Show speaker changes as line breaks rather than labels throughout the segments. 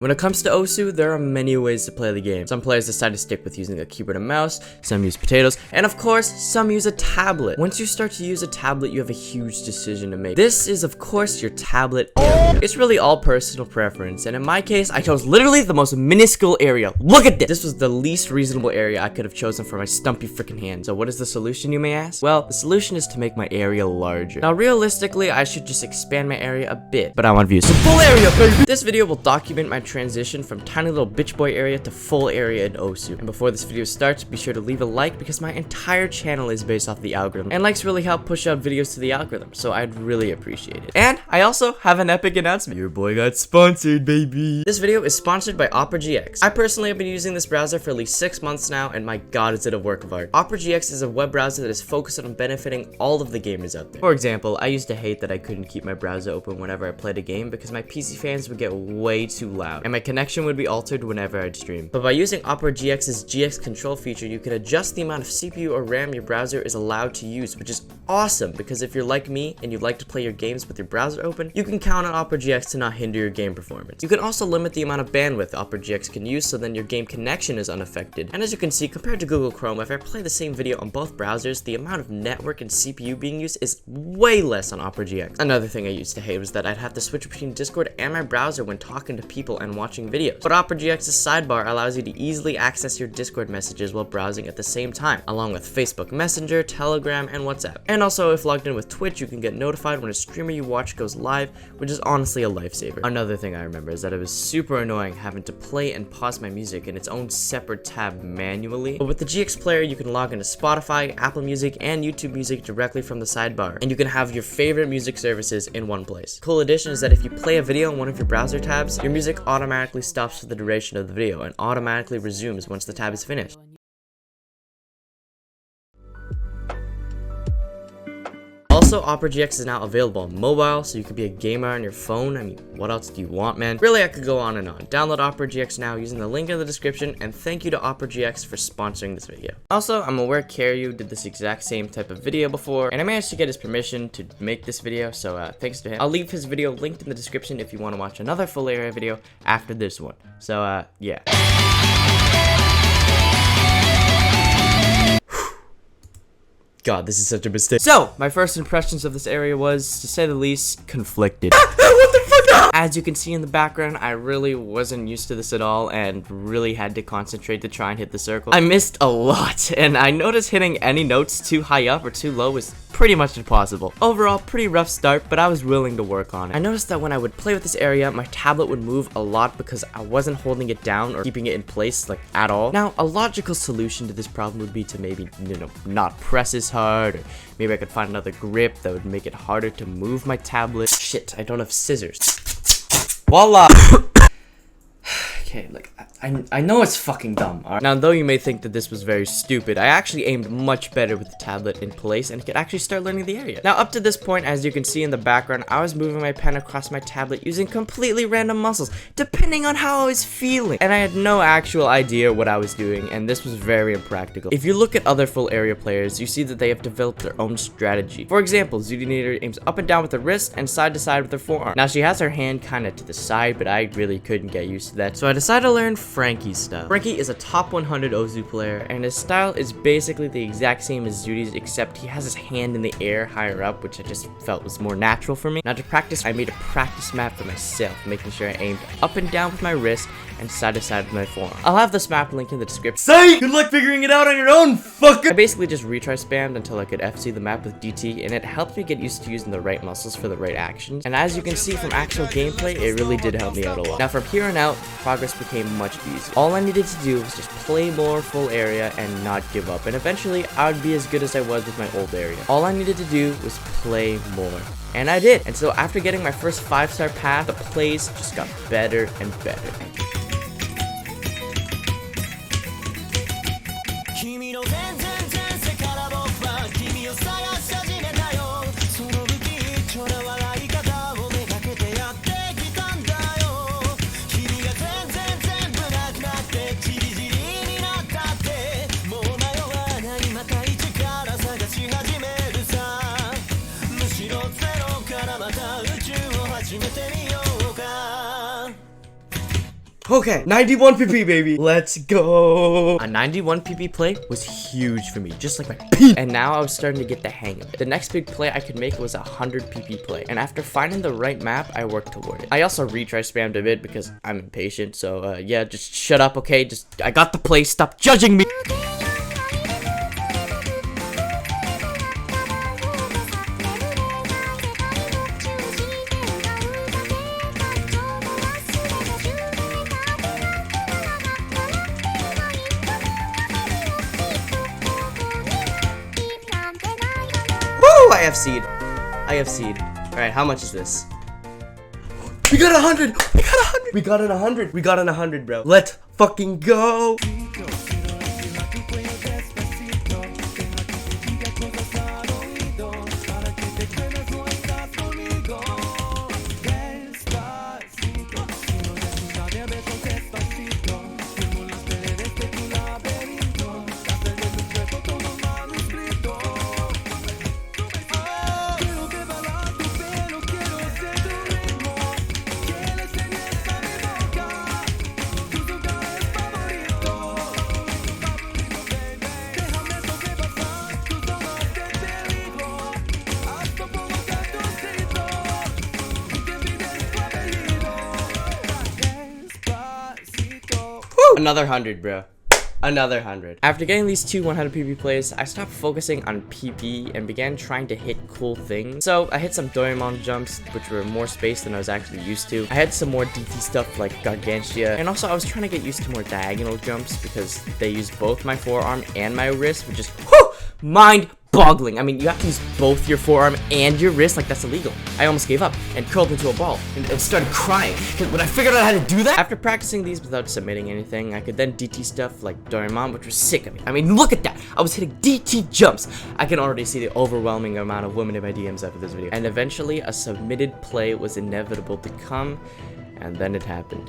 When it comes to Osu, there are many ways to play the game. Some players decide to stick with using a keyboard and mouse, some use potatoes, and of course, some use a tablet. Once you start to use a tablet, you have a huge decision to make. This is, of course, your tablet area. It's really all personal preference, and in my case, I chose literally the most minuscule area. Look at this! This was the least reasonable area I could have chosen for my stumpy freaking hand. So what is the solution, you may ask? Well, the solution is to make my area larger. Now, realistically, I should just expand my area a bit, but I want views. So full area, baby! This video will document my transition from tiny little bitch boy area to full area in Osu. And before this video starts, be sure to leave a like because my entire channel is based off the algorithm, and likes really help push out videos to the algorithm, so I'd really appreciate it. And I also have an epic announcement. Your boy got sponsored, baby. This video is sponsored by Opera GX. I personally have been using this browser for at least 6 months now, and my god, is it a work of art. Opera GX is a web browser that is focused on benefiting all of the gamers out there. For example, I used to hate that I couldn't keep my browser open whenever I played a game because my PC fans would get way too loud, and my connection would be altered whenever I'd stream. But by using Opera GX's GX control feature, you can adjust the amount of CPU or RAM your browser is allowed to use, which is awesome because if you're like me and you like to play your games with your browser open, you can count on Opera GX to not hinder your game performance. You can also limit the amount of bandwidth Opera GX can use, so then your game connection is unaffected. And as you can see, compared to Google Chrome, if I play the same video on both browsers, the amount of network and CPU being used is way less on Opera GX. Another thing I used to hate was that I'd have to switch between Discord and my browser when talking to people and watching videos. But Opera GX's sidebar allows you to easily access your Discord messages while browsing at the same time, along with Facebook Messenger, Telegram, and WhatsApp. And also, if logged in with Twitch, you can get notified when a streamer you watch goes live, which is honestly a lifesaver. Another thing I remember is that it was super annoying having to play and pause my music in its own separate tab manually. But with the GX player, you can log into Spotify, Apple Music, and YouTube Music directly from the sidebar, and you can have your favorite music services in one place. Cool addition is that if you play a video in one of your browser tabs, your music automatically stops for the duration of the video and automatically resumes once the tab is finished. Also, Opera GX is now available on mobile, so you could be a gamer on your phone. I mean, what else do you want, man? Really, I could go on and on. Download Opera GX now using the link in the description, and thank you to Opera GX for sponsoring this video. Also, I'm aware Karyu did this exact same type of video before, and I managed to get his permission to make this video, so thanks to him. I'll leave his video linked in the description if you want to watch another full area video after this one. So, yeah. God, this is such a mistake. So, my first impressions of this area was, to say the least, conflicted. What the fuck? As you can see in the background, I really wasn't used to this at all and really had to concentrate to try and hit the circle. I missed a lot, and I noticed hitting any notes too high up or too low was pretty much impossible. Overall, pretty rough start, but I was willing to work on it. I noticed that when I would play with this area, my tablet would move a lot because I wasn't holding it down or keeping it in place, like, at all. Now, a logical solution to this problem would be to maybe, not press as hard, or maybe I could find another grip that would make it harder to move my tablet. Shit, I don't have scissors. Voila! Okay, like, I know it's fucking dumb, alright? Now, though you may think that this was very stupid, I actually aimed much better with the tablet in place and could actually start learning the area. Now, up to this point, as you can see in the background, I was moving my pen across my tablet using completely random muscles, depending on how I was feeling. And I had no actual idea what I was doing, and this was very impractical. If you look at other full area players, you see that they have developed their own strategy. For example, Zudinator aims up and down with her wrist and side to side with her forearm. Now, she has her hand kinda to the side, but I really couldn't get used to that, so I decided to learn Frankie's style. Frankie is a top 100 Osu player, and his style is basically the exact same as Zudi's, except he has his hand in the air higher up, which I just felt was more natural for me. Now, to practice, I made a practice map for myself, making sure I aimed up and down with my wrist and side to side with my forearm. I'll have this map link in the description. Say, good luck figuring it out on your own, fucker! I basically just retry spammed until I could FC the map with DT, and it helped me get used to using the right muscles for the right actions. And as you can see from actual gameplay, it really did help me out a lot. Now, from here on out, progress became much easier. All I needed to do was just play more full area and not give up, and eventually I would be as good as I was with my old area. All I needed to do was play more, and I did. And so after getting my first 5-star path, the plays just got better and better. Okay, 91 PP, baby. Let's go. A 91 PP play was huge for me, just like my pee. And now I was starting to get the hang of it. The next big play I could make was a 100 PP play. And after finding the right map, I worked toward it. I also retry spammed a bit because I'm impatient. So, yeah, just shut up, okay? I got the play. Stop judging me. I have seed. I have seed. Alright, how much is this? We got 100! We got 100! We got an 100! We got an 100, bro. Let's fucking go! Another 100, bro. Another 100. After getting these two 100 PP plays, I stopped focusing on PP and began trying to hit cool things. So I hit some Doraemon jumps, which were more space than I was actually used to. I had some more DT stuff like Gargantia, and also I was trying to get used to more diagonal jumps because they use both my forearm and my wrist, which is mind-boggling. I mean, you have to use both your forearm and your wrist, like that's illegal. I almost gave up and curled into a ball and started crying when I figured out how to do that. After practicing these without submitting anything, I could then DT stuff like Doraemon, which was sick of me. I mean, look at that. I was hitting DT jumps. I can already see the overwhelming amount of women in my DMs after this video. And eventually, a submitted play was inevitable to come, and then it happened.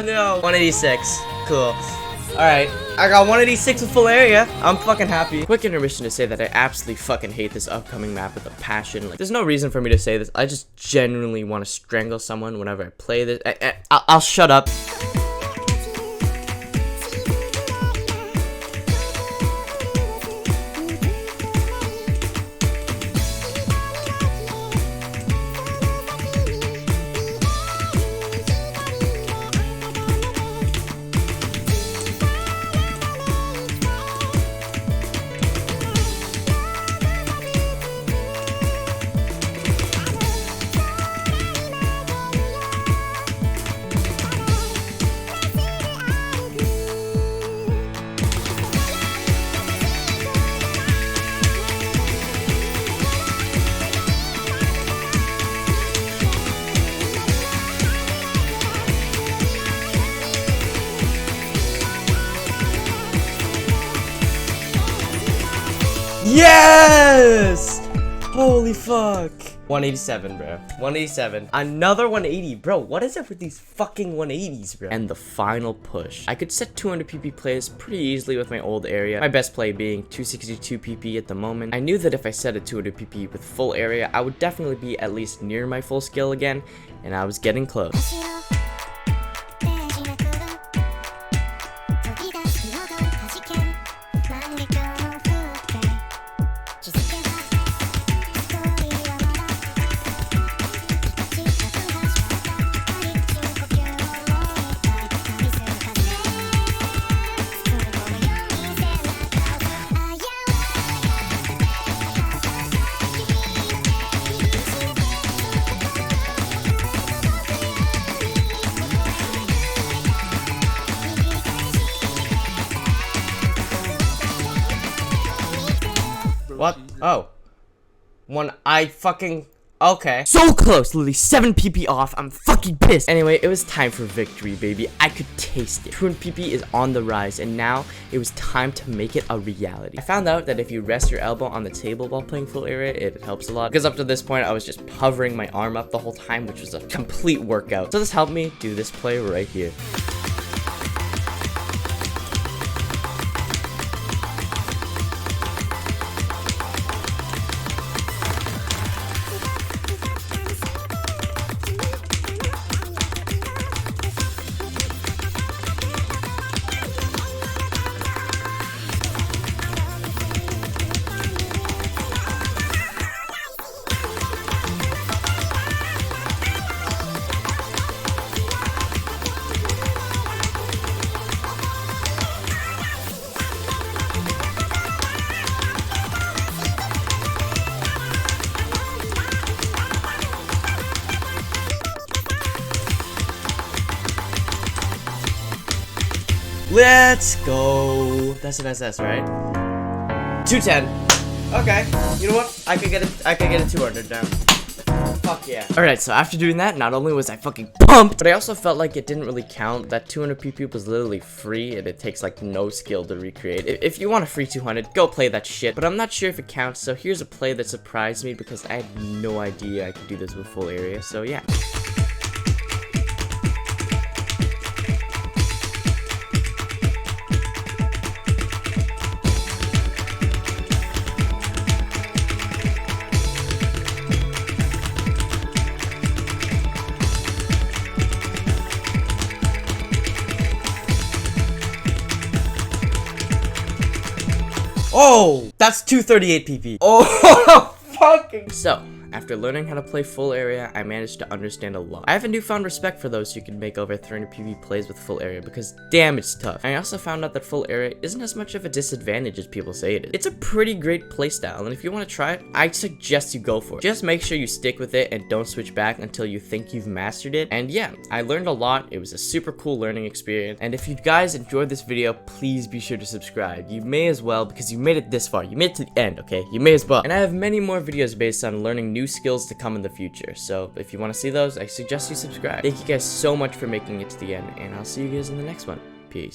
No. 186. Cool. Alright. I got 186 with full area. I'm fucking happy. Quick intermission to say that I absolutely fucking hate this upcoming map with a passion. Like, there's no reason for me to say this. I just genuinely want to strangle someone whenever I play this. I'll shut up. Yes! Holy fuck. 187, bro. 187. Another 180. Bro, what is it with these fucking 180s, bro? And the final push. I could set 200 PP plays pretty easily with my old area. My best play being 262 PP at the moment. I knew that if I set a 200 PP with full area, I would definitely be at least near my full skill again, and I was getting close. Oh. I fucking... Okay. So close, literally 7 PP off. I'm fucking pissed. Anyway, it was time for victory, baby. I could taste it. 200 PP is on the rise, and now it was time to make it a reality. I found out that if you rest your elbow on the table while playing full area, it helps a lot. Because up to this point, I was just hovering my arm up the whole time, which was a complete workout. So this helped me do this play right here. Let's go. That's an SS, right? 210. Okay. You know what? I could get a 200 now. Fuck yeah. Alright, so after doing that, not only was I fucking pumped, but I also felt like it didn't really count. That 200 PP was literally free, and it takes like no skill to recreate. If you want a free 200, go play that shit. But I'm not sure if it counts, so here's a play that surprised me because I had no idea I could do this with full area, so yeah. Oh, that's 238 PP. Oh, fucking. So, after learning how to play full area, I managed to understand a lot. I have a newfound respect for those who can make over 300 PV plays with full area because damn, it's tough. I also found out that full area isn't as much of a disadvantage as people say it is. It's a pretty great playstyle, and if you want to try it, I suggest you go for it. Just make sure you stick with it and don't switch back until you think you've mastered it. And yeah, I learned a lot. It was a super cool learning experience. And if you guys enjoyed this video, please be sure to subscribe. You may as well, because you made it this far. You made it to the end, okay? You may as well. And I have many more videos based on learning new skills to come in the future, so if you want to see those, I suggest you subscribe. Thank you guys so much for making it to the end, and I'll see you guys in the next one. Peace.